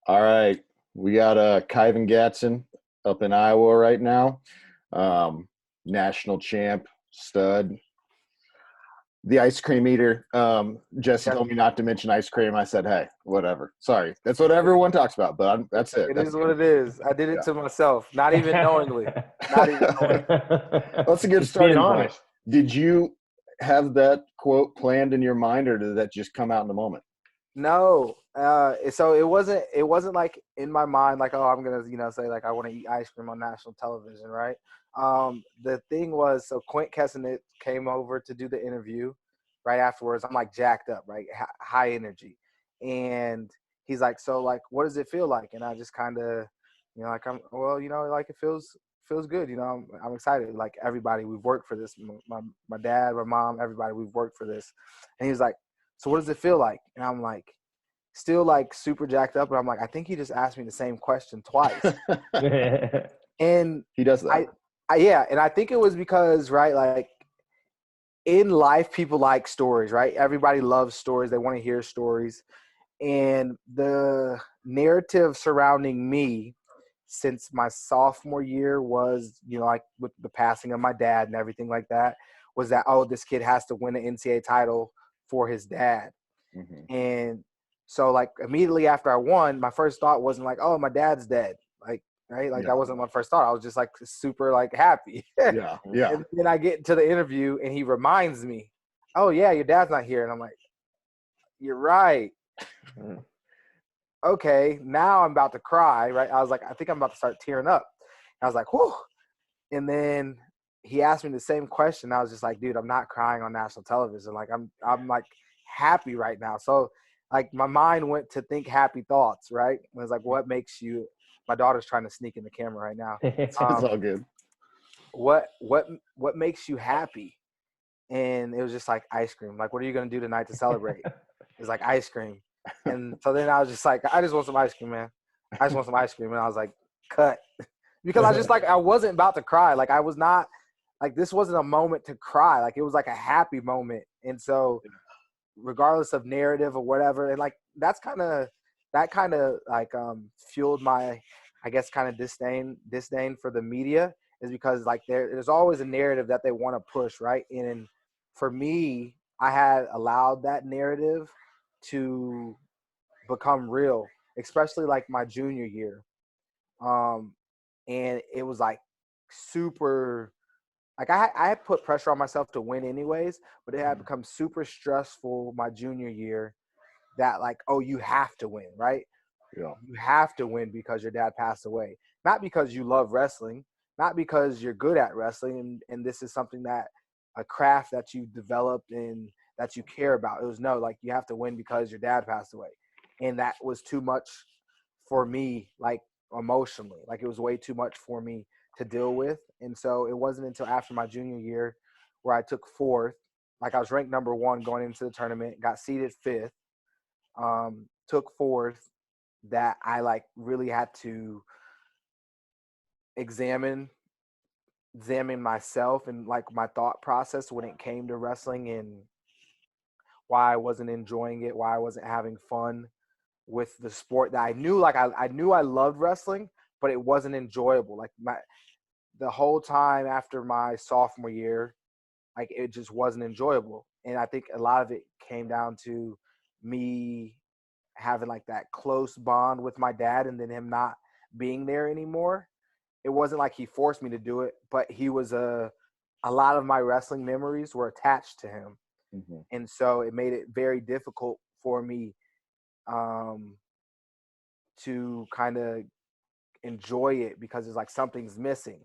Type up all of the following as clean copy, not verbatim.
All right. We got Kyven Gadson up in Iowa right now. National champ, stud. The ice cream eater. Jesse Yeah, told me not to mention ice cream. I said, hey, whatever. Sorry. That's what everyone talks about, but that's it. it That's is the what it info. is. I did it Yeah. to myself, not even knowingly. Not even knowingly. That's a good Just being starting point. honest. Did you have that quote planned in your mind, or did that just come out in the moment? No. So it wasn't like in my mind like, oh, I'm gonna say like I want to eat ice cream on national television, right? The thing was, so Quint Kessenit came over to do the interview right afterwards. I'm like jacked up, right? High energy. And he's like, so like, what does it feel like? And I just kind of, like like it feels good. I'm excited. Like everybody, we've worked for this. My dad, my mom, everybody, we've worked for this. And he was like, so what does it feel like? And I'm like, still like super jacked up. And I'm like, I think he just asked me the same question twice. And He does that. yeah. And I think it was because, right, like in life, people like stories, right? Everybody loves stories. They want to hear stories. And the narrative surrounding me since my sophomore year was, like with the passing of my dad and everything like that, was that, oh, this kid has to win an NCAA title for his dad. Mm-hmm. And so like immediately after I won, my first thought wasn't like, oh, my dad's dead. Like, right. Like Yeah. that wasn't my first thought. I was just like super like happy. Yeah. Yeah. And then I get into the interview and he reminds me, oh yeah, your dad's not here. And I'm like, you're right. Okay. Now I'm about to cry. Right. I was like, I think I'm about to start tearing up. I was like, whew. And then he asked me the same question. I was just like, dude, I'm not crying on national television. Like I'm like happy right now. So like my mind went to think happy thoughts, right? It was like, what makes you, my daughter's trying to sneak in the camera right now. It's all good. What makes you happy? And it was just like ice cream. Like, what are you going to do tonight to celebrate? It's like ice cream. And so then I was just like, I just want some ice cream, man. I just want some ice cream. And I was like, cut. Because I just like, I wasn't about to cry. Like I was not, like this wasn't a moment to cry. Like it was like a happy moment. And so regardless of narrative or whatever, and like that kind of like fueled my, I guess, kind of disdain for the media, is because like there's always a narrative that they want to push, right? And for me, I had allowed that narrative to become real, especially like my junior year. And it was like super, like I had put pressure on myself to win anyways, but it had become super stressful my junior year, that like, oh, you have to win, right? Yeah. You have to win because your dad passed away, not because you love wrestling, not because you're good at wrestling, and this is something that a craft that you developed and that you care about. It was no, like you have to win because your dad passed away, and that was too much for me, like emotionally, like it was way too much for me to deal with. And so it wasn't until after my junior year where I took fourth, like I was ranked number one going into the tournament, got seeded fifth, took fourth, that I like really had to examine myself and like my thought process when it came to wrestling, and why I wasn't enjoying it, why I wasn't having fun with the sport that I knew, like I knew I loved wrestling, but it wasn't enjoyable. Like the whole time after my sophomore year, like it just wasn't enjoyable. And I think a lot of it came down to me having like that close bond with my dad, and then him not being there anymore. It wasn't like he forced me to do it, but he was a lot of my wrestling memories were attached to him. Mm-hmm. And so it made it very difficult for me to kind of enjoy it, because it's like something's missing.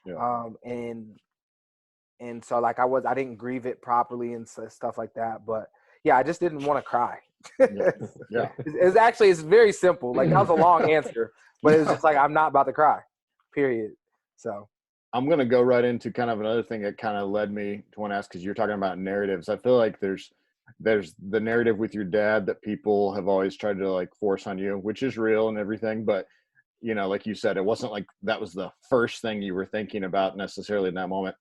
Yeah. And so like I didn't grieve it properly and stuff like that. But yeah, I just didn't want to cry. Yeah. Yeah. It's very simple. Like that was a long answer, but it was just like, I'm not about to cry, period. So I'm going to go right into kind of another thing that kind of led me to want to ask, because you're talking about narratives. I feel like there's the narrative with your dad that people have always tried to like force on you, which is real and everything. But, like you said, it wasn't like that was the first thing you were thinking about necessarily in that moment.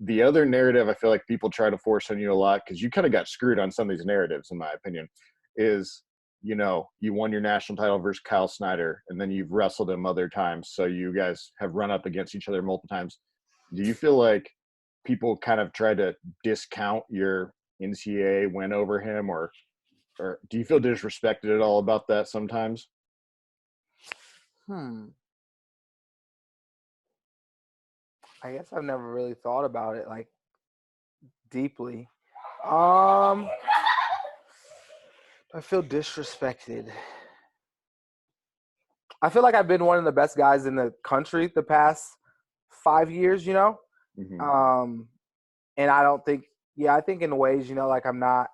The other narrative I feel like people try to force on you a lot, because you kind of got screwed on some of these narratives, in my opinion, is you won your national title versus Kyle Snyder, and then you've wrestled him other times, so you guys have run up against each other multiple times. Do you feel like people kind of try to discount your NCAA win over him, or do you feel disrespected at all about that sometimes? I guess I've never really thought about it like deeply. I feel disrespected. I feel like I've been one of the best guys in the country the past 5 years, Mm-hmm. And I don't think, I think in ways, like I'm not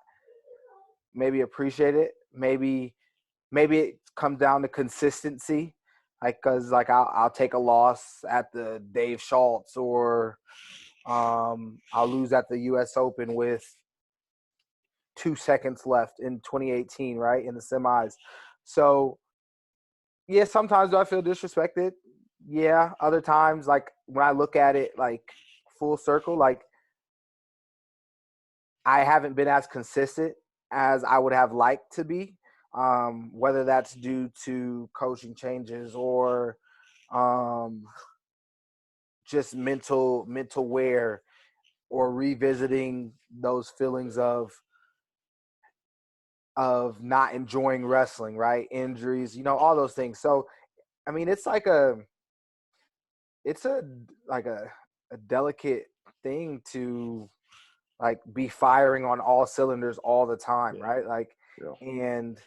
maybe appreciate it. Maybe it comes down to consistency, like because like I'll take a loss at the Dave Schultz, or I'll lose at the U.S. Open with 2 seconds left in 2018, right, in the semis. So yeah, sometimes do I feel disrespected? Yeah. Other times, like when I look at it like full circle, like I haven't been as consistent as I would have liked to be. Whether that's due to coaching changes or just mental wear, or revisiting those feelings of not enjoying wrestling, right? Injuries, all those things. So, I mean, it's like it's a like a delicate thing to like be firing on all cylinders all the time, Yeah. right? Like, Yeah. and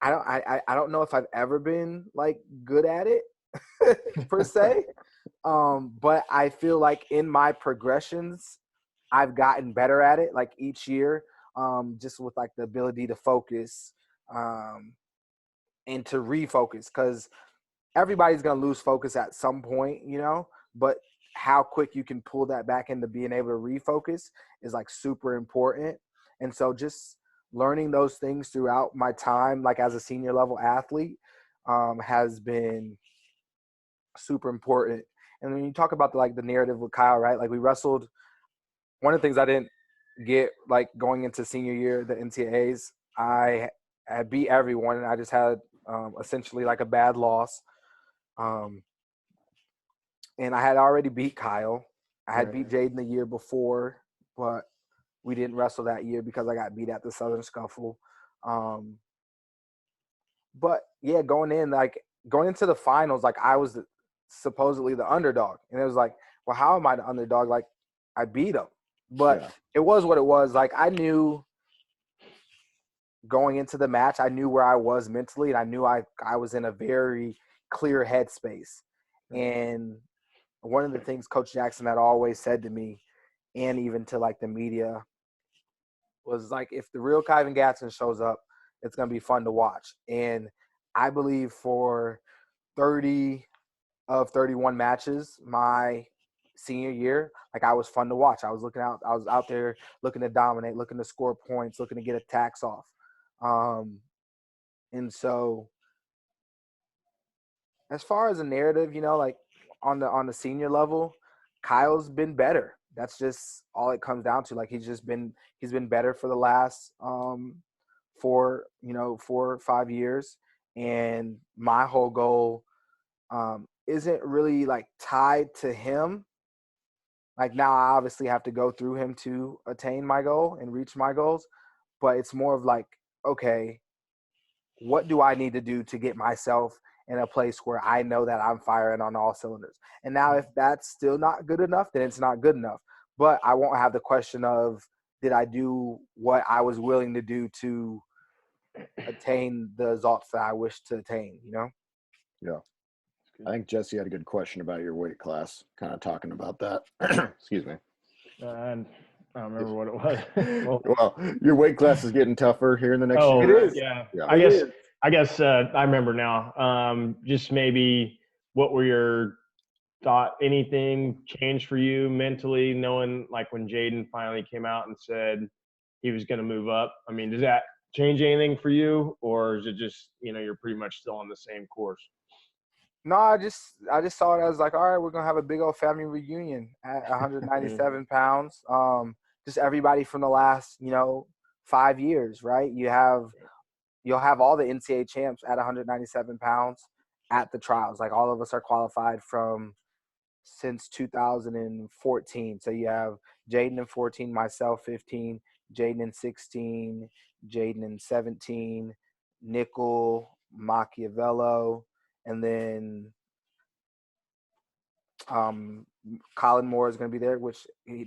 I don't know if I've ever been like good at it per se. But I feel like in my progressions, I've gotten better at it like each year, just with like the ability to focus, and to refocus, because everybody's going to lose focus at some point, but how quick you can pull that back into being able to refocus is like super important. And so just learning those things throughout my time, like as a senior level athlete, has been super important. And when you talk about the narrative with Kyle, right? Like we wrestled. One of the things I didn't get like going into senior year, the NCAAs, I beat everyone, and I just had essentially like a bad loss. Um, and I had already beat Kyle. I had Right. beat Jaden the year before, but we didn't wrestle that year because I got beat at the Southern Scuffle. Um, but yeah, going into the finals, like I was supposedly the underdog, and it was like, well, how am I the underdog? Like I beat him, but Yeah. it was what it was. Like I knew going into the match, I knew where I was mentally, and I knew I was in a very clear headspace. And one of the things Coach Jackson had always said to me, and even to like the media, was like, if the real Kyven Gadson shows up, it's gonna be fun to watch. And I believe for 30 of 31 matches, my senior year, like I was fun to watch. I was out there looking to dominate, looking to score points, looking to get attacks off. And so as far as a narrative, like on the senior level, Kyle's been better. That's just all it comes down to. Like he's been better for the last 4 or 5 years. And my whole goal isn't really like tied to him. Like now I obviously have to go through him to attain my goal and reach my goals, but it's more of like, okay, what do I need to do to get myself in a place where I know that I'm firing on all cylinders? And now if that's still not good enough, then it's not good enough. But I won't have the question of, did I do what I was willing to do to attain the results that I wish to attain, Yeah. I think Jesse had a good question about your weight class, kind of talking about that. Excuse me. And I don't remember what it was. Well, your weight class is getting tougher here in the next Oh, year. It is. yeah. Yeah. I guess I remember now. Just maybe what were your thought? Anything changed for you mentally, knowing like when Jaden finally came out and said he was going to move up? I mean, does that change anything for you, or is it just you're pretty much still on the same course? No, I just saw it as like, all right, we're gonna have a big old family reunion at 197 pounds. Just everybody from the last 5 years, right? You have you'll have all the NCAA champs at 197 pounds at the trials. Like all of us are qualified from since 2014. So you have Jaden in 14, myself 15, Jaden in 16, Jaden in 17, Nickel, Machiavello, and then Colin Moore is going to be there, which he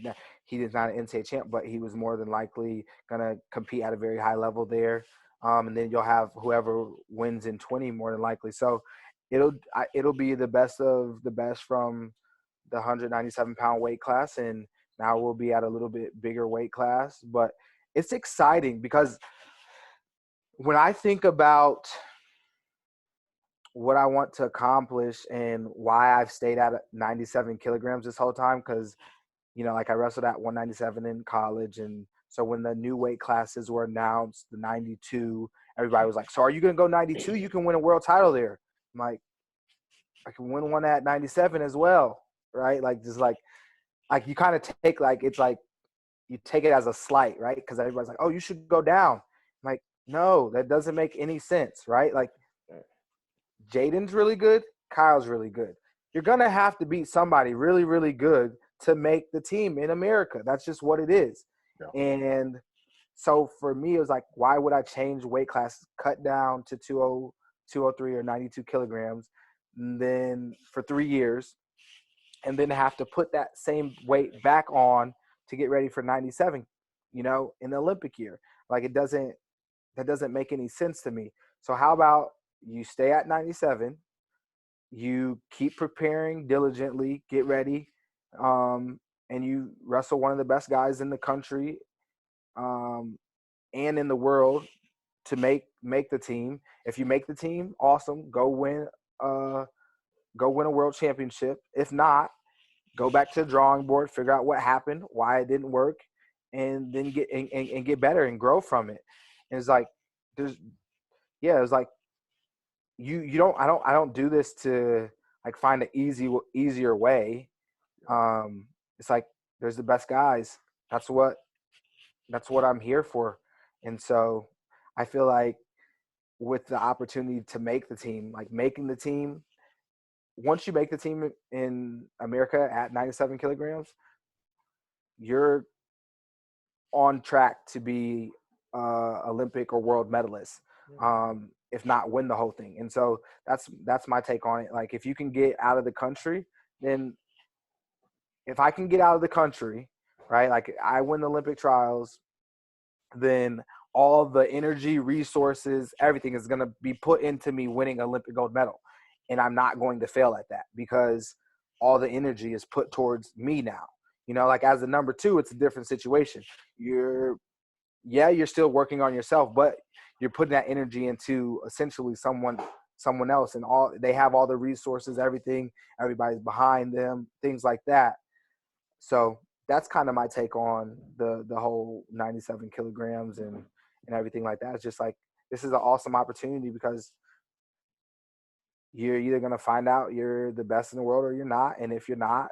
is not an NCAA champ, but he was more than likely going to compete at a very high level there. And then you'll have whoever wins in 20 more than likely. So it'll be the best of the best from the 197-pound weight class, and now we'll be at a little bit bigger weight class. But it's exciting because when I think about what I want to accomplish and why I've stayed at 97 kilograms this whole time, because, you know, like I wrestled at 197 in college. And so when the new weight classes were announced, the 92, everybody was like, so are you going to go 92? You can win a world title there. I'm like, I can win one at 97 as well, right? Like, just like you kind of take, like, it's like you take it as a slight, right? Because everybody's like, oh, you should go down. I'm like, no, that doesn't make any sense, right? Like, Jaden's really good. Kyle's really good. You're going to have to beat somebody really, really good to make the team in America. That's just what it is. Yeah. And so for me, it was like, why would I change weight class, cut down to 203 or 92 kilograms, and then for 3 years, and then have to put that same weight back on to get ready for 97, you know, in the Olympic year? Like, that doesn't make any sense to me. So how about you stay at 97, you keep preparing diligently, get ready, and you wrestle one of the best guys in the country and in the world to make the team. If you make the team, awesome. Go win a world championship. If not, go back to the drawing board, figure out what happened, why it didn't work, and then get better and grow from it. And it's like it's like you don't I don't do this to like find an easier way. It's like there's the best guys. That's what I'm here for. And so I feel like with the opportunity to make the team, like making the team, once you make the team in America at 97 kilograms, you're on track to be Olympic or world medalist. If not win the whole thing. And so that's my take on it. Like, if you can get out of the country, then if I can get out of the country, right, like I win the Olympic trials, then all the energy, resources, everything is going to be put into me winning Olympic gold medal. And I'm not going to fail at that because all the energy is put towards me now. You know, like as a number 2, it's a different situation. You're still working on yourself, but you're putting that energy into essentially someone else, and they have all the resources, everything, everybody's behind them, things like that. So that's kind of my take on the whole 97 kilograms and everything like that. It's just like, this is an awesome opportunity because you're either going to find out you're the best in the world or you're not. And if you're not,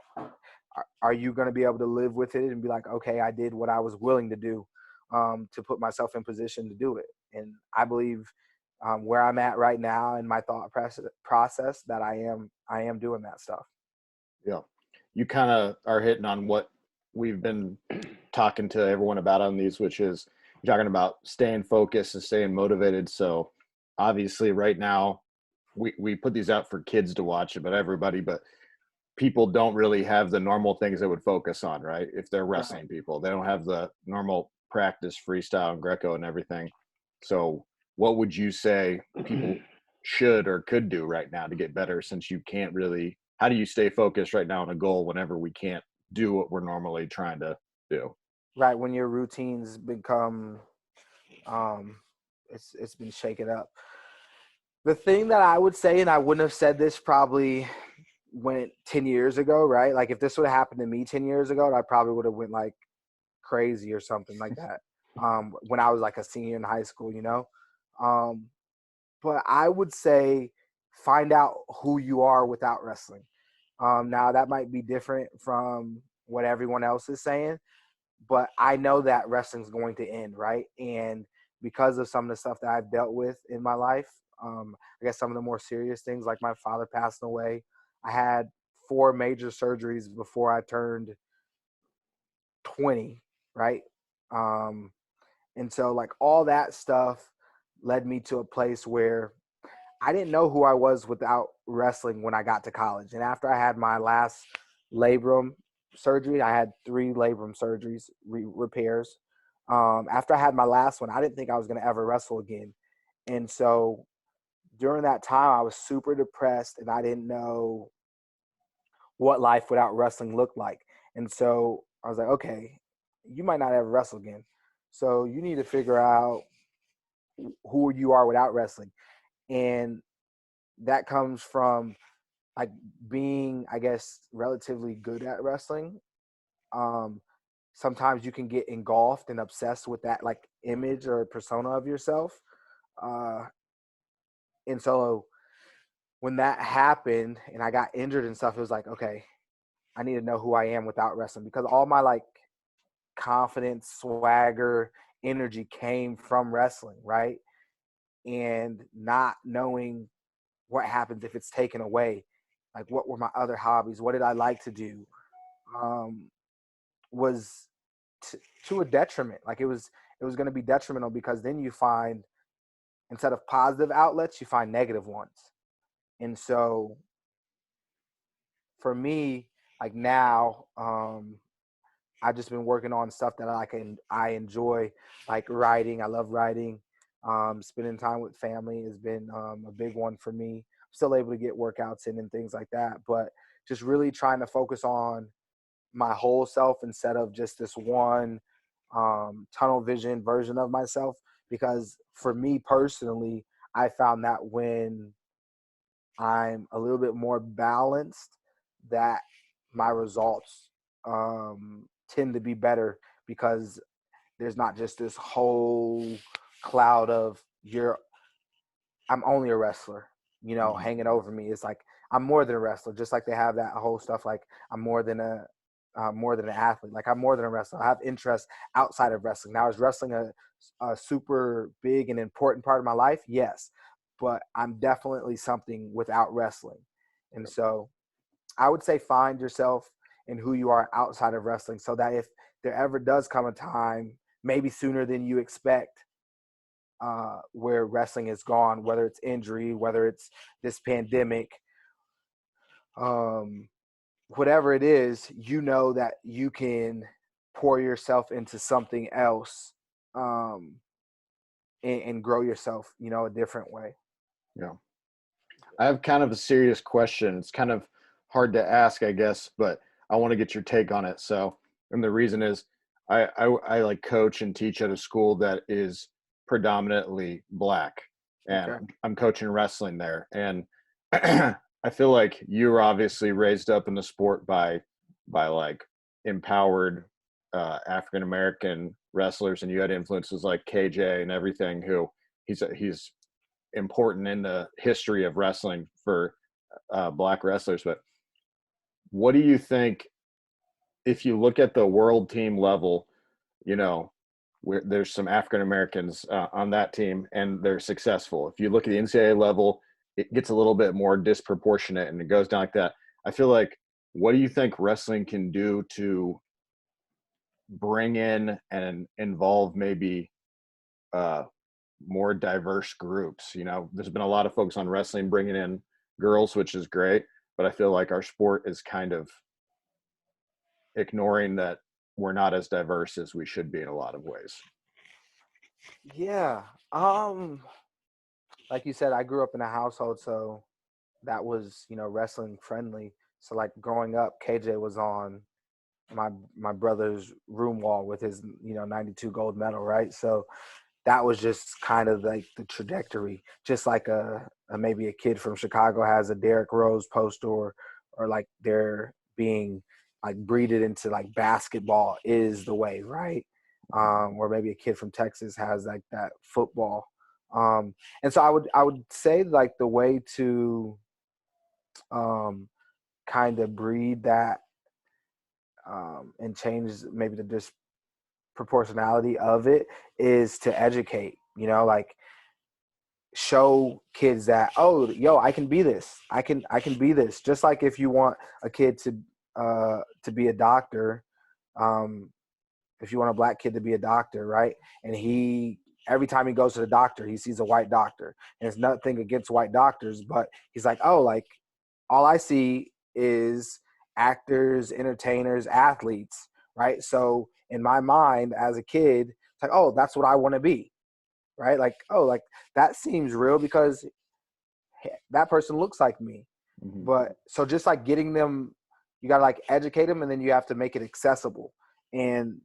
are you going to be able to live with it and be like, okay, I did what I was willing to do to put myself in position to do it. And I believe where I'm at right now in my thought process that I am doing that stuff. Yeah. You kind of are hitting on what we've been talking to everyone about on these, which is you're talking about staying focused and staying motivated. So obviously right now we put these out for kids to watch, but people don't really have the normal things they would focus on, right? If they're wrestling people, they don't have the normal practice, freestyle and Greco and everything. So what would you say people should or could do right now to get better, since you can't really, how do you stay focused right now on a goal whenever we can't do what we're normally trying to do? Right. When your routines become, it's been shaken up. The thing that I would say, and I wouldn't have said this probably went 10 years ago, right? Like if this would have happened to me 10 years ago, I probably would have went like crazy or something like that. When I was like a senior in high school, you know? But I would say find out who you are without wrestling. Now that might be different from what everyone else is saying, but I know that wrestling's going to end, right? And because of some of the stuff that I've dealt with in my life. I guess some of the more serious things, like my father passing away. I had 4 major surgeries before I turned 20, right? And so like all that stuff led me to a place where I didn't know who I was without wrestling when I got to college. And after I had my last labrum surgery, I had 3 labrum surgeries, repairs. After I had my last one, I didn't think I was going to ever wrestle again. And so during that time, I was super depressed and I didn't know what life without wrestling looked like. And so I was like, okay, you might not ever wrestle again. So you need to figure out who you are without wrestling. And that comes from like being, I guess, relatively good at wrestling. Sometimes you can get engulfed and obsessed with that like image or persona of yourself. And so when that happened and I got injured and stuff, it was like, okay, I need to know who I am without wrestling, because all my like confidence, swagger, energy came from wrestling, right? And not knowing what happens if it's taken away, like what were my other hobbies, what did I like to do, was to a detriment. Like it was going to be detrimental, because then you find, instead of positive outlets, you find negative ones. And so for me, like now, I've just been working on stuff that I enjoy, like writing. I love writing. Spending time with family has been a big one for me. I'm still able to get workouts in and things like that, but just really trying to focus on my whole self instead of just this one tunnel vision version of myself. Because for me personally, I found that when I'm a little bit more balanced, that my results tend to be better, because there's not just this whole cloud of I'm only a wrestler, hanging over me. It's like I'm more than a wrestler, just like they have that whole stuff like I'm more than an athlete. Like I'm more than a wrestler. I have interests outside of wrestling. Now, is wrestling a super big and important part of my life? Yes, but I'm definitely something without wrestling. And so I would say find yourself and who you are outside of wrestling, so that if there ever does come a time, maybe sooner than you expect, where wrestling is gone, whether it's injury, whether it's this pandemic, whatever it is, that you can pour yourself into something else, and grow yourself, a different way. Yeah. I have kind of a serious question. It's kind of hard to ask, I guess, but I want to get your take on it. So, and the reason is I like coach and teach at a school that is predominantly Black, and Okay. I'm coaching wrestling there. And I feel like you were obviously raised up in the sport by like empowered African American wrestlers, and you had influences like KJ and everything, who he's important in the history of wrestling for Black wrestlers. But what do you think, if you look at the world team level, where there's some African Americans on that team and they're successful. If you look at the NCAA level, it gets a little bit more disproportionate and it goes down like that. I feel like, what do you think wrestling can do to bring in and involve maybe more diverse groups? There's been a lot of focus on wrestling bringing in girls, which is great, but I feel like our sport is kind of ignoring that we're not as diverse as we should be in a lot of ways. Yeah. Like you said, I grew up in a household so that was, wrestling friendly. So like growing up, KJ was on my brother's room wall with his 92 gold medal, right? So that was just kind of like the trajectory. Just like a maybe a kid from Chicago has a Derrick Rose poster, or like they're being like breeded into like basketball is the way, right? Or maybe a kid from Texas has like that football. And so I would say like the way to kind of breed that, and change maybe the disproportionality of it, is to educate. like show kids that, oh, yo, I can be this. I can be this. Just like if you want a kid to be a doctor, if you want a black kid to be a doctor, right? And every time he goes to the doctor, he sees a white doctor. And it's nothing against white doctors, but he's like, oh, like all I see is actors, entertainers, athletes, right? So in my mind as a kid, it's like, oh, that's what I want to be, right? Like, oh, like that seems real because that person looks like me. Mm-hmm. But so just like getting them, you got to like educate them, and then you have to make it accessible. And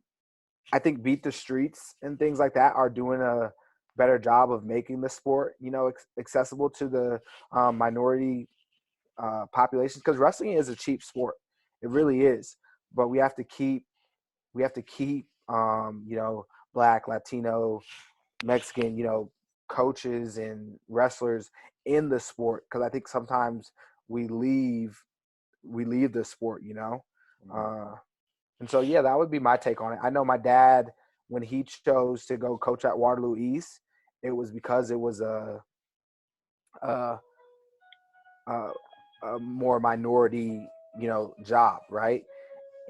I think Beat the Streets and things like that are doing a better job of making the sport, accessible to the minority populations, because wrestling is a cheap sport. It really is. But we have to keep Black, Latino, Mexican, coaches and wrestlers in the sport, because I think sometimes we leave the sport, and so yeah, that would be my take on it. I know my dad, when he chose to go coach at Waterloo East, it was because it was a more minority, job, right?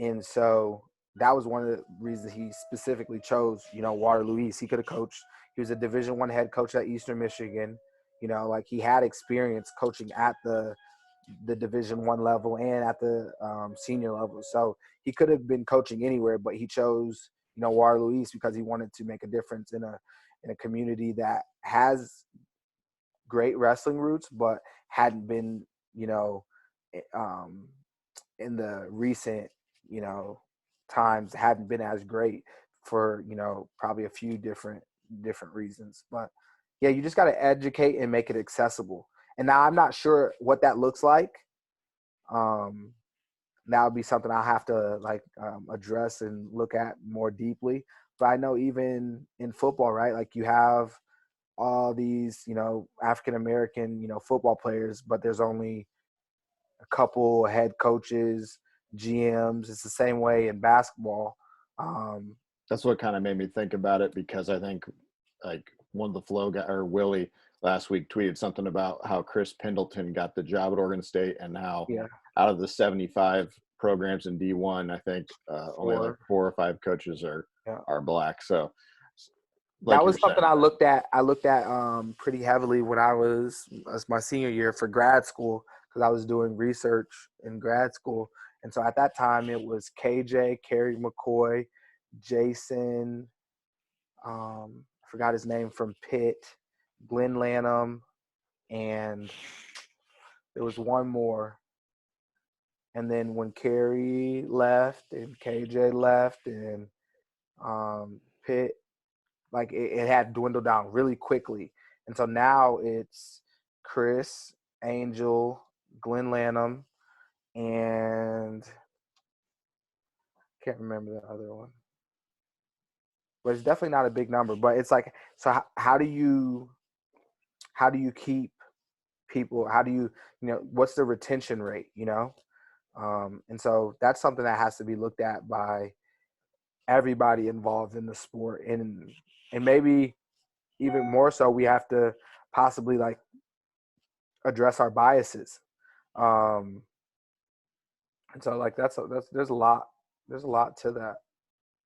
And so that was one of the reasons he specifically chose, Waterloo East. He could have coached. He was a Division I head coach at Eastern Michigan. Like he had experience coaching at the Division I level and at the senior level. So he could have been coaching anywhere, but he chose, Waterloo East because he wanted to make a difference in a community that has great wrestling roots, but hadn't been, in the recent, times hadn't been as great for, probably a few different reasons. But yeah, you just got to educate and make it accessible. And now I'm not sure what that looks like. That would be something I'll have to address and look at more deeply. But I know even in football, right? Like you have all these, African-American, football players, but there's only a couple head coaches, GMs. It's the same way in basketball. That's what kind of made me think about it, because I think like one of the Flow guy, or Willie, last week tweeted something about how Chris Pendleton got the job at Oregon State, and now out of the 75 programs in D1, I think only like 4 or 5 coaches are black. So like that was something I looked at. Pretty heavily when as my senior year for grad school, because I was doing research in grad school. And so at that time it was KJ, Kerry McCoy, Jason, I forgot his name, from Pitt, Glenn Lanham, and there was one more. And then when Kerry left and KJ left and Pitt, like it had dwindled down really quickly. And so now it's Chris, Angel, Glenn Lanham, and can't remember the other one. But it's definitely not a big number. But it's like, so how do you keep people? How do you, what's the retention rate, and so that's something that has to be looked at by everybody involved in the sport. And maybe even more so, we have to possibly like address our biases. And so like that's there's a lot to that.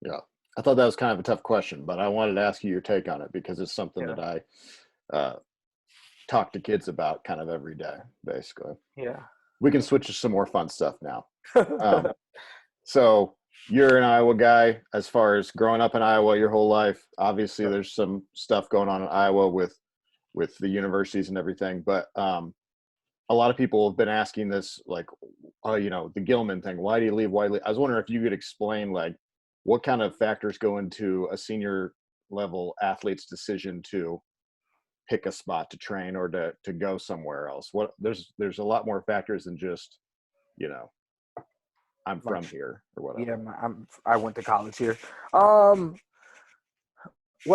Yeah. I thought that was kind of a tough question, but I wanted to ask you your take on it, because it's something that I talk to kids about kind of every day, basically. Yeah. We can switch to some more fun stuff now. So you're an Iowa guy. As far as growing up in Iowa your whole life, obviously there's some stuff going on in Iowa with the universities and everything, but a lot of people have been asking this, like, the Gilman thing. Why do you leave? Why leave? I was wondering if you could explain, like, what kind of factors go into a senior level athlete's decision to pick a spot to train or to go somewhere else. There's a lot more factors than just, I'm from here or whatever. Yeah, I went to college here. Well,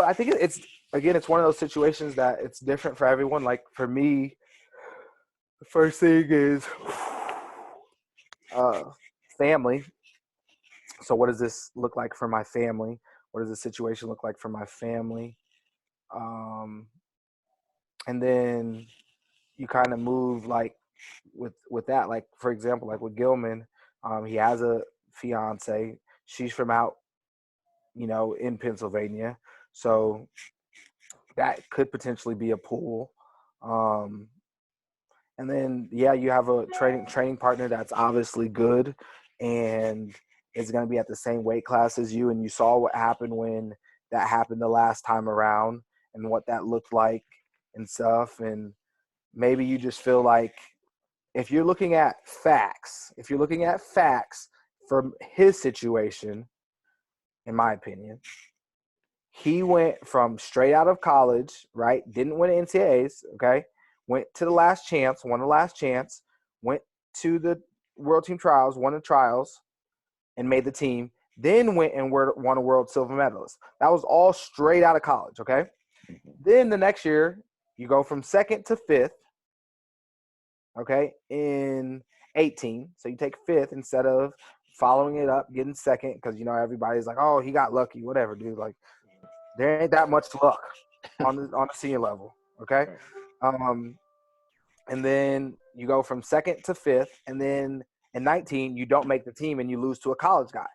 I think it's one of those situations that it's different for everyone. Like for me, the first thing is family. So what does this look like for my family? What does the situation look like for my family? And then you kind of move like with that. Like for example, like with Gilman, he has a fiance. She's from out, in Pennsylvania, so that could potentially be a pool. Um, and then you have a training partner that's obviously good and is going to be at the same weight class as you. And you saw what happened when that happened the last time around and what that looked like and stuff. And maybe you just feel like if you're looking at facts from his situation, in my opinion, he went from straight out of college, right? Didn't win NCAAs, okay? Went to the last chance, won the last chance, went to the World Team Trials, won the trials, and made the team. Then went and won a World Silver Medalist. That was all straight out of college, okay? Then the next year, you go from second to fifth, okay, in 18. So you take fifth instead of following it up, getting second, because, everybody's like, oh, he got lucky, whatever, dude. Like, there ain't that much luck on the senior level, okay? And then you go from second to fifth, and then in 19, you don't make the team and you lose to a college guy,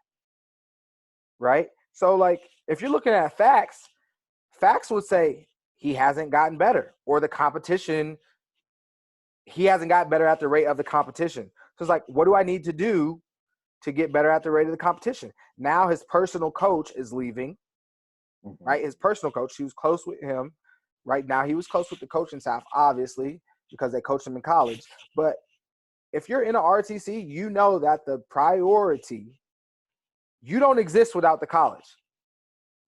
right? So, like, if you're looking at facts would say he hasn't gotten better, or the competition, he hasn't gotten better at the rate of the competition. So it's like, what do I need to do to get better at the rate of the competition? Now his personal coach is leaving, right? His personal coach, he was close with him. Right now, he was close with the coaching staff, obviously, because they coached him in college. But if you're in an RTC, you know that the priority, you don't exist without the college.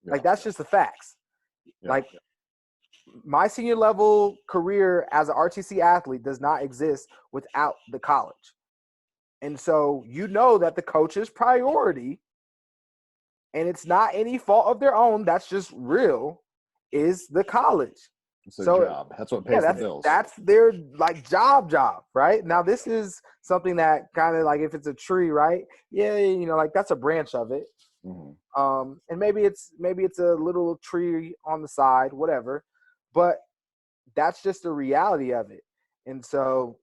Like, that's just the facts. Like, my senior level career as an RTC athlete does not exist without the college. And so you know that the coach's priority, and it's not any fault of their own, that's just real, is the college. It's their job. That's what pays the bills. That's their like job, right? Now this is something that kind of like, if it's a tree, right? Yeah, like that's a branch of it. And maybe it's a little tree on the side, whatever. But that's just the reality of it. And so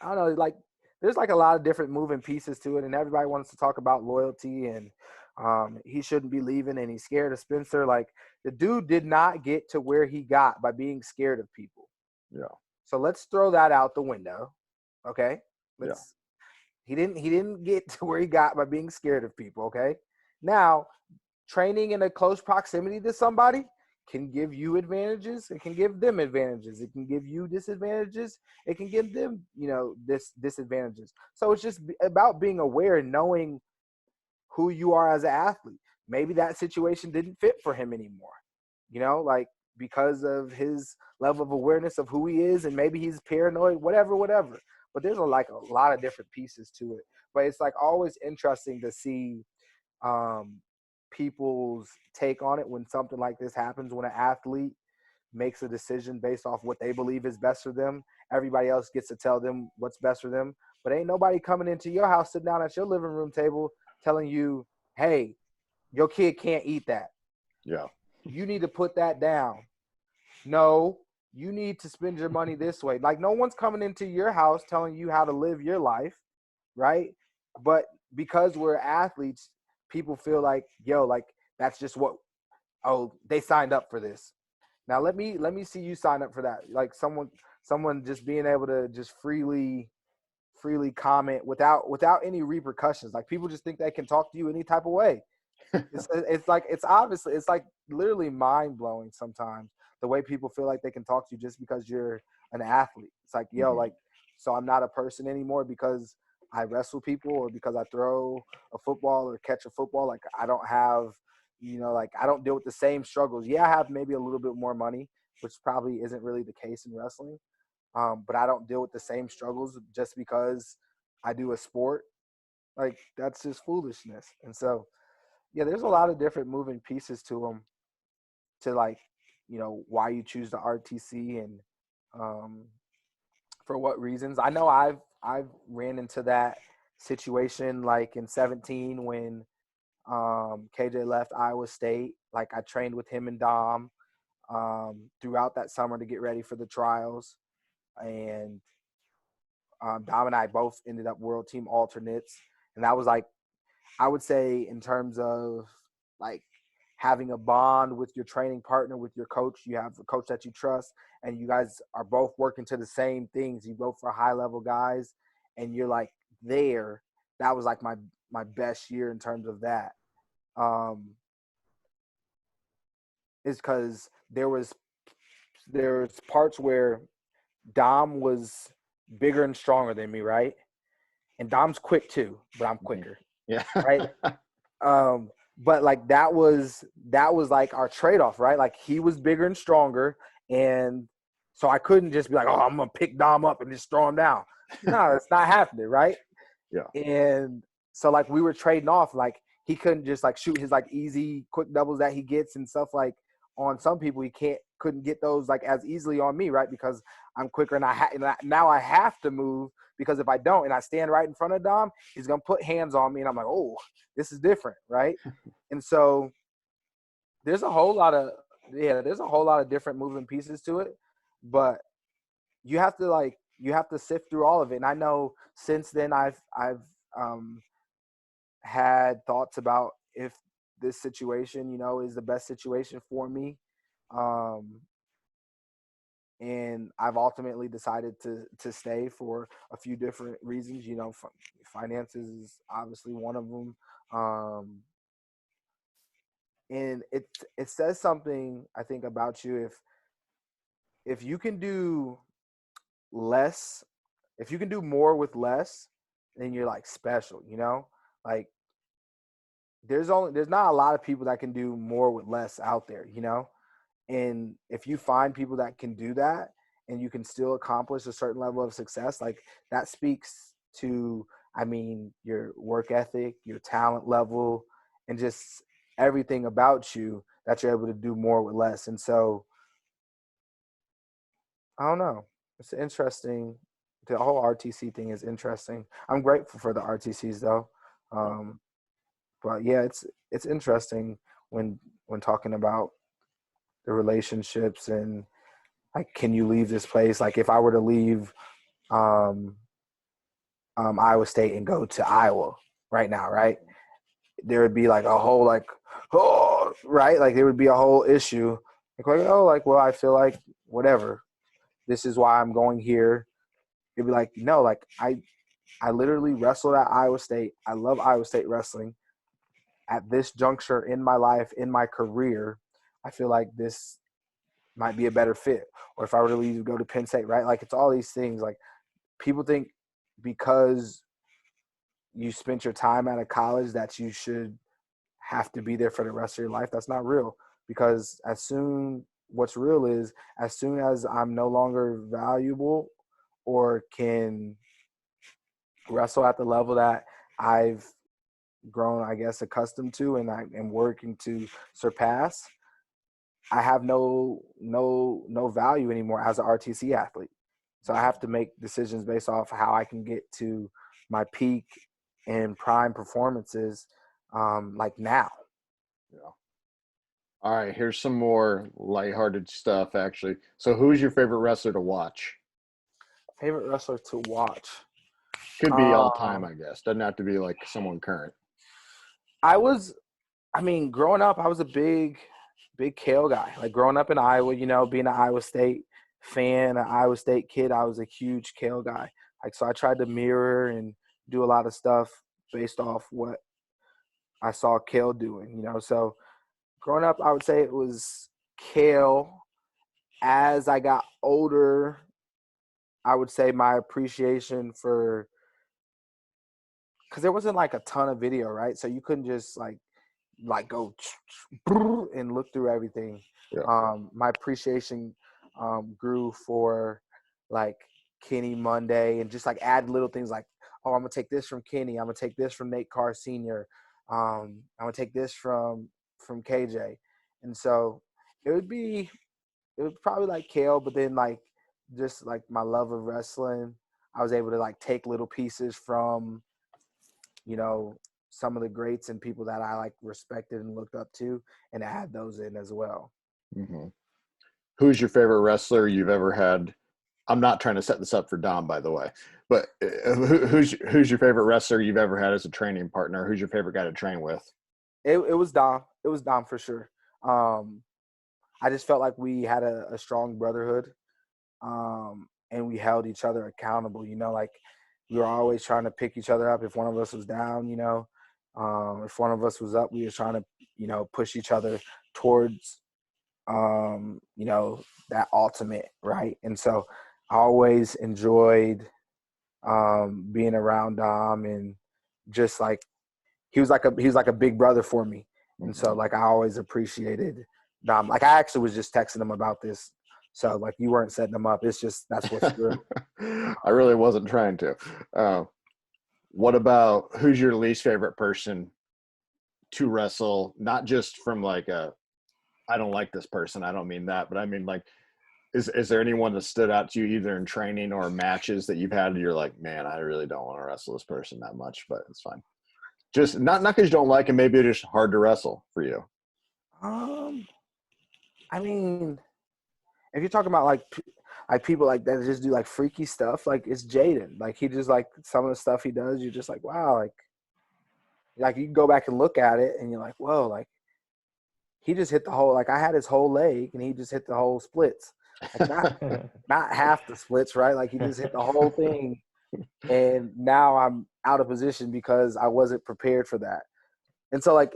I don't know, like there's like a lot of different moving pieces to it, and everybody wants to talk about loyalty and he shouldn't be leaving and he's scared of Spencer. Like, the dude did not get to where he got by being scared of people. Yeah. So let's throw that out the window. Okay. He didn't get to where he got by being scared of people. Okay. Now, training in a close proximity to somebody can give you advantages. It can give them advantages. It can give you disadvantages. It can give them, disadvantages. So it's just about being aware and knowing who you are as an athlete. Maybe that situation didn't fit for him anymore, like because of his level of awareness of who he is, and maybe he's paranoid, whatever. But there's a lot of different pieces to it. But it's like always interesting to see people's take on it when something like this happens, when an athlete makes a decision based off what they believe is best for them. Everybody else gets to tell them what's best for them, but ain't nobody coming into your house, sitting down at your living room table telling you, hey, your kid can't eat that. Yeah. You need to put that down. No, you need to spend your money this way. Like, no one's coming into your house telling you how to live your life, right? But because we're athletes, people feel like, like that's just what, they signed up for this. Now let me see you sign up for that. Like someone just being able to just freely comment without any repercussions. Like, people just think they can talk to you any type of way. It's like literally mind blowing sometimes the way people feel like they can talk to you just because you're an athlete. It's like, like, so I'm not a person anymore because I wrestle people or because I throw a football or catch a football. Like, I don't have, like, I don't deal with the same struggles. Yeah, I have maybe a little bit more money, which probably isn't really the case in wrestling. But I don't deal with the same struggles just because I do a sport. Like, that's just foolishness. And so, there's a lot of different moving pieces to them, to like, why you choose the RTC and for what reasons. I know I've ran into that situation like in 17 when KJ left Iowa State. Like, I trained with him and Dom. throughout that summer to get ready for the trials. And Dom and I both ended up world team alternates. And that was like, I would say in terms of like having a bond with your training partner, with your coach, you have a coach that you trust, and you guys are both working to the same things. You both are high level guys, and you're like there. That was like my best year in terms of that. Is because there's parts where Dom was bigger and stronger than me, right? And Dom's quick too, but I'm quicker, Yeah. right? But like that was like our trade-off, right? Like he was bigger and stronger, and so I couldn't just be like, oh, I'm gonna pick Dom up and just throw him down. No, it's not happening, right? Yeah. And so like we were trading off, like he couldn't just like shoot his like easy quick doubles that he gets and stuff like on some people. He couldn't get those like as easily on me, right? Because I'm quicker and now I have to move, because if I don't and I stand right in front of Dom, he's gonna put hands on me and I'm like, oh, this is different, right? And so there's a whole lot of different moving pieces to it, but you have to sift through all of it. And I know since then I've had thoughts about if this situation, is the best situation for me. And I've ultimately decided to stay for a few different reasons. Finances is obviously one of them. And it says something, I think, about you if you can do less, if you can do more with less, then you're like special, like there's not a lot of people that can do more with less out there, and if you find people that can do that and you can still accomplish a certain level of success, like that speaks to, I mean, your work ethic, your talent level, and just everything about you, that you're able to do more with less. And so I don't know. It's interesting. The whole RTC thing is interesting. I'm grateful for the RTCs though. But yeah, it's interesting when talking about the relationships and like, can you leave this place? Like if I were to leave Iowa State and go to Iowa right now, right? There would be like a whole like, oh, right? Like there would be a whole issue. Like, oh, like, well, I feel like whatever. This is why I'm going here. It'd be like, no, like I literally wrestled at Iowa State. I love Iowa State wrestling. At this juncture in my life, in my career, I feel like this might be a better fit. Or if I were to leave to go to Penn State, right? Like it's all these things. Like people think because you spent your time at a college that you should have to be there for the rest of your life. That's not real, because what's real is as soon as I'm no longer valuable or can wrestle at the level that I've grown, I guess, accustomed to and I am working to surpass, I have no value anymore as an RTC athlete. So I have to make decisions based off how I can get to my peak and prime performances, like now. Yeah. All right, here's some more lighthearted stuff, actually. So, who's your favorite wrestler to watch? Favorite wrestler to watch? Could be all time, I guess. Doesn't have to be like someone current. Growing up, I was a big Kale guy. Like growing up in Iowa, being an Iowa State fan, an Iowa State kid, I was a huge Kale guy. Like, so I tried to mirror and do a lot of stuff based off what I saw Kale doing, So growing up, I would say it was Kale. As I got older, I would say my appreciation for, because there wasn't like a ton of video, right? So you couldn't just like go and look through everything. Yeah. My appreciation grew for like Kenny Monday, and just like add little things like, oh, I'm gonna take this from Kenny, I'm gonna take this from Nate Carr Sr., I'm gonna take this from KJ. And so it would probably like Kale, but then like just like my love of wrestling, I was able to like take little pieces from, some of the greats and people that I like respected and looked up to, and add those in as well. Mm-hmm. who's your favorite wrestler you've ever had? I'm not trying to set this up for Dom, by the way, but who's your favorite wrestler you've ever had as a training partner? Who's your favorite guy to train with? It was Dom. It was Dom for sure. I just felt like we had a strong brotherhood, and we held each other accountable. You know, like we were always trying to pick each other up if one of us was down. You know, if one of us was up, we were trying to, you know, push each other towards, you know, that ultimate, right? And so I always enjoyed being around Dom, and just like he was like a big brother for me. And so like I always appreciated Dom. Like I actually was just texting him about this. So like you weren't setting him up. It's just that's what's true. I really wasn't trying to. What about who's your least favorite person to wrestle? Not just from like I don't like this person. I don't mean that, but I mean like, is there anyone that stood out to you either in training or matches that you've had? You're like, man, I really don't want to wrestle this person that much, but it's fine. Just not because you don't like him. Maybe it's just hard to wrestle for you. I mean, if you're talking about like people like that just do like freaky stuff, like it's Jaden. Like he just like some of the stuff he does, you're just like, wow, like you can go back and look at it and you're like, whoa, like he just hit the whole, like I had his whole leg and he just hit the whole splits. Like not half the splits, right? Like he just hit the whole thing. And now I'm out of position because I wasn't prepared for that. And so like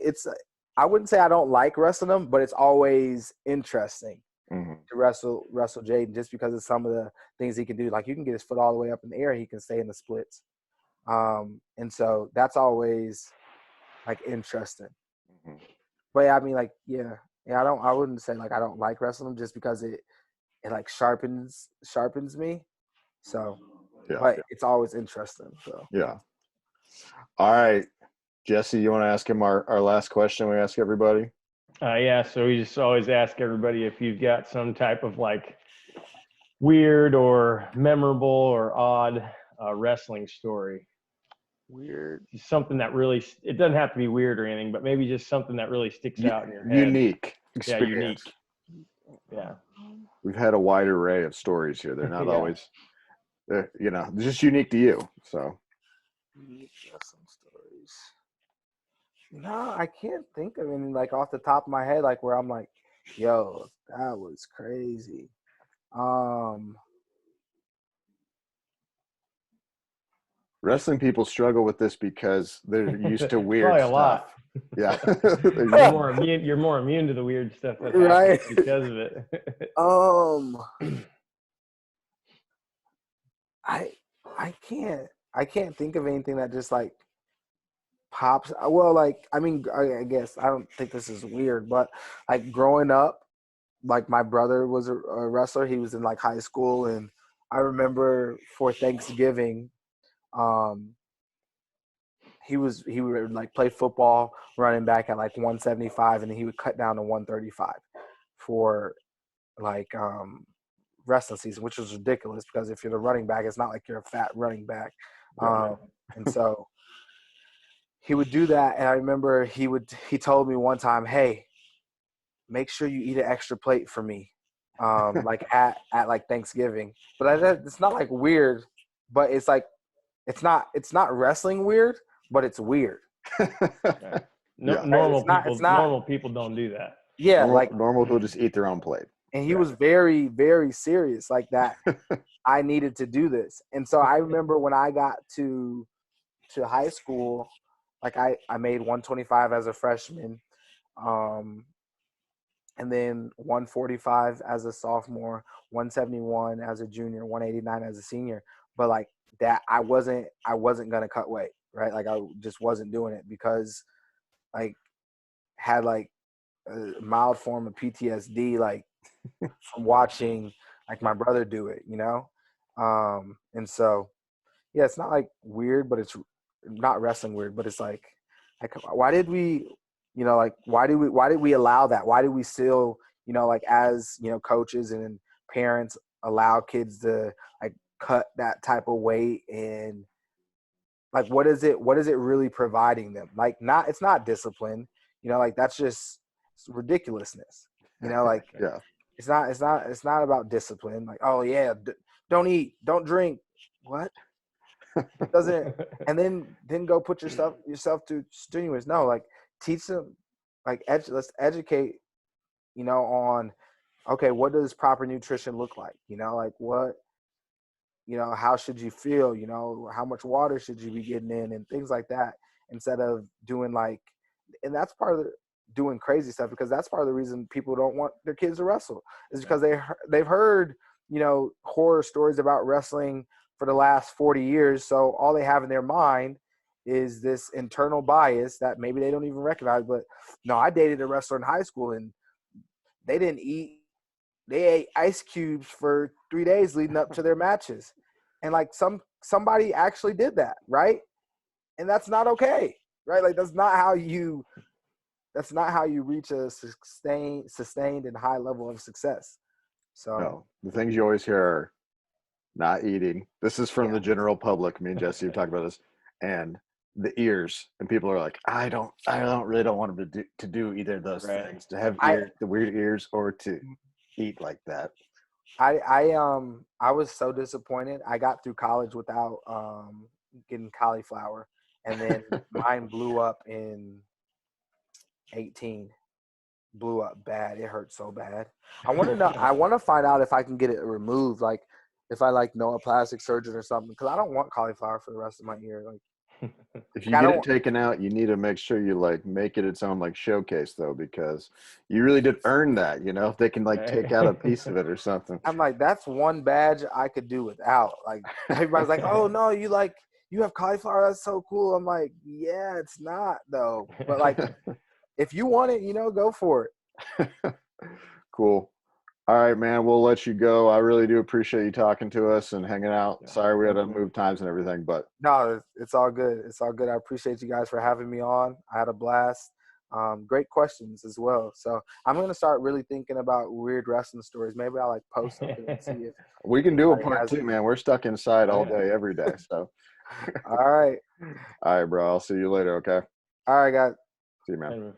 I wouldn't say I don't like wrestling him, but it's always interesting to wrestle Jaden just because of some of the things he can do. Like you can get his foot all the way up in the air, he can stay in the splits. And so that's always like interesting. But yeah, I mean like I wouldn't say like I don't like wrestling him just because it like sharpens me. So but it's always interesting. So yeah. All right. Jesse, you want to ask him our last question we ask everybody? Yeah, so we just always ask everybody if you've got some type of like weird or memorable or odd wrestling story. Weird. Something that really, it doesn't have to be weird or anything, but maybe just something that really sticks out in your head. Unique experience. Yeah, unique. Yeah. We've had a wide array of stories here. They're not always, you know, they're just unique to you. So. Unique wrestling stories. No, I can't think of any like off the top of my head, like where I'm like, yo, that was crazy. Wrestling people struggle with this because they're used to weird Probably a stuff. Lot. Yeah. You're more immune to the weird stuff that right happens because of it. I can't think of anything that just like pops. Well, like I mean, I guess I don't think this is weird, but like growing up, like my brother was a wrestler. He was in like high school, and I remember for Thanksgiving, he would like play football running back at like 175, and then he would cut down to 135 for like wrestling season, which was ridiculous because if you're the running back, it's not like you're a fat running back. And so he would do that. And I remember he told me one time, hey, make sure you eat an extra plate for me. Like at like Thanksgiving, but it's not like weird, but it's like, it's not wrestling weird, but it's weird. Normal people don't do that. Yeah. Normal people just eat their own plate. And he was very, very serious like that. I needed to do this. And so I remember when I got to high school, like I made 125 as a freshman, and then 145 as a sophomore, 171 as a junior, 189 as a senior. But like that, I wasn't going to cut weight, right? Like I just wasn't doing it because like had like a mild form of PTSD, like from watching like my brother do it, you know? And so, yeah, it's not like weird, but it's not wrestling weird, but it's like why did we, you know, like, why did we allow that? Why did we still, you know, like as, you know, coaches and parents allow kids to like cut that type of weight? And like, what is it really providing them? Like, it's not discipline, you know, like that's just ridiculousness, you know, like, yeah. It's not about discipline. Like, oh yeah, don't eat, don't drink. What? It doesn't. And then go put yourself to strenuous. No, like teach them, like let's educate, on, okay, what does proper nutrition look like? Like what, how should you feel? How much water should you be getting in and things like that, instead of doing like, and that's part of the doing crazy stuff, because that's part of the reason people don't want their kids to wrestle, is because they've heard, horror stories about wrestling for the last 40 years. So all they have in their mind is this internal bias that maybe they don't even recognize. But no, I dated a wrestler in high school, and they didn't eat. They ate ice cubes for 3 days leading up to their matches. And like somebody actually did that, right? And that's not okay, right? Like that's not how you reach a sustained and high level of success. So No, the things you always hear are not eating. This is from the general public. Me and Jesse have talked about this, and the ears. And people are like, I don't really don't want them to do either of those things, to have the weird ears or to eat like that. I was so disappointed. I got through college without getting cauliflower, and then mine blew up in 18. Blew up bad. It hurt so bad. I want to know. I want to find out if I can get it removed. Like if I know a plastic surgeon or something, because I don't want cauliflower for the rest of my ear. Like if you get it taken out, you need to make sure you make it its own showcase though, because you really did earn that. If they can take out a piece of it or something. I'm like, that's one badge I could do without. Like everybody's like, oh no, you have cauliflower. That's so cool. I'm like, yeah, it's not though. But if you want it, go for it. Cool. All right, man. We'll let you go. I really do appreciate you talking to us and hanging out. Yeah. Sorry we had to move times and everything, but no, it's all good. It's all good. I appreciate you guys for having me on. I had a blast. Great questions as well. So I'm gonna start really thinking about weird wrestling stories. Maybe I'll post something and see if we can do a part 2, man. We're stuck inside all day, every day. So all right. All right, bro. I'll see you later, okay? All right, guys. See you, man.